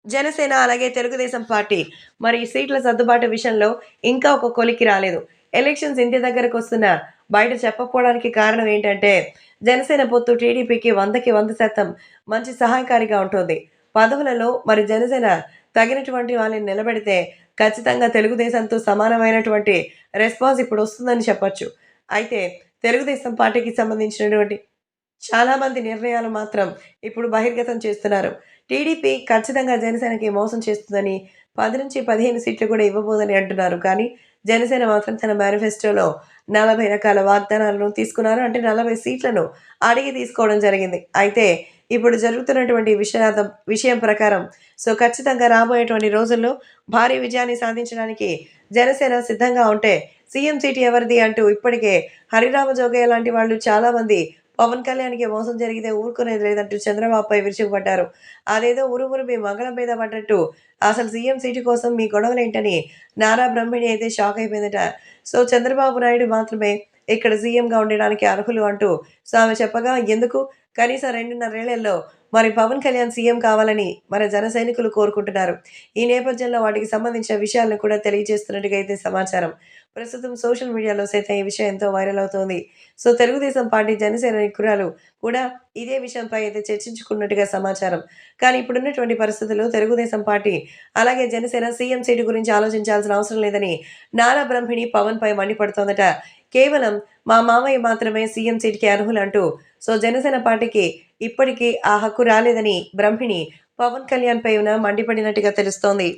జనసేన అలాగే తెలుగుదేశం పార్టీ మరి సీట్ల సర్దుబాటు విషయంలో ఇంకా ఒక కొలిక్కి రాలేదు. ఎలక్షన్స్ ఇంటి దగ్గరకొస్తున్నా బయట చెప్పకపోవడానికి కారణం ఏంటంటే, జనసేన పొత్తు టీడీపీకి 100కి 100% మంచి సహాయకారిగా ఉంటుంది. పదవులలో మరి జనసేన తగినటువంటి వాళ్ళని నిలబెడితే ఖచ్చితంగా తెలుగుదేశంతో సమానమైనటువంటి రెస్పాన్స్ ఇప్పుడొస్తుందని చెప్పొచ్చు. అయితే తెలుగుదేశం పార్టీకి సంబంధించినటువంటి చాలా మంది నిర్ణయాలు మాత్రం ఇప్పుడు బహిర్గతం చేస్తున్నారు. టీడీపీ ఖచ్చితంగా జనసేనకి మోసం చేస్తుందని 10-15 సీట్లు కూడా ఇవ్వబోదని అంటున్నారు. కానీ జనసేన మాత్రం తన మేనిఫెస్టోలో 40 రకాల వాగ్దానాలను తీసుకున్నారు. అంటే 40 సీట్లను అడిగి తీసుకోవడం జరిగింది. అయితే ఇప్పుడు జరుగుతున్నటువంటి విషయం ప్రకారం ఖచ్చితంగా రాబోయేటువంటి రోజుల్లో భారీ విజయాన్ని సాధించడానికి జనసేన సిద్ధంగా ఉంటే సీఎం సీటు ఎవరిది అంటూ ఇప్పటికే హరిరామ జోగయ్య లాంటి వాళ్ళు చాలామంది పవన్ కళ్యాణ్‌కి మోసం జరిగితే ఊరుకునేది లేదంటూ చంద్రబాబుపై విరుచుకుపడ్డారు. అదేదో ఉరుమురు మీ మంగళం మీద పడ్డట్టు అసలు సీఎం సీటు కోసం మీ గొడవలేంటని నారా బ్రహ్మిణి అయితే షాక్ అయిపోయిందట. చంద్రబాబు నాయుడు మాత్రమే ఇక్కడ సీఎంగా ఉండడానికి అర్హులు అంటూ ఆమె చెప్పగా ఎందుకు కనీసం 2.5 ఏళ్లలో మరి పవన్ కళ్యాణ్ సీఎం కావాలని మన జన సైనికులు కోరుకుంటున్నారు. ఈ నేపథ్యంలో వాటికి సంబంధించిన విషయాలను కూడా తెలియజేస్తున్నట్టుగా అయితే సమాచారం. ప్రస్తుతం సోషల్ మీడియాలో సైతం ఈ విషయం ఎంతో వైరల్ అవుతోంది. తెలుగుదేశం పార్టీ, జనసేన నాయకురాలు కూడా ఇదే విషయంపై అయితే చర్చించుకున్నట్టుగా సమాచారం. కానీ ఇప్పుడున్నటువంటి పరిస్థితుల్లో తెలుగుదేశం పార్టీ, అలాగే జనసేన సీఎం సీటు గురించి ఆలోచించాల్సిన అవసరం లేదని నారా బ్రహ్మిణి పవన్‌పై మండిపడుతోందట. కేవలం మా మామయ్య మాత్రమే సీఎం సీట్‌కి అర్హులంటూ జనసేన పార్టీకి ఇప్పటికీ ఆ హక్కు రాలేదని బ్రహ్మిణి పవన్ కళ్యాణ్‌పైన మండిపడినట్టుగా తెలుస్తోంది.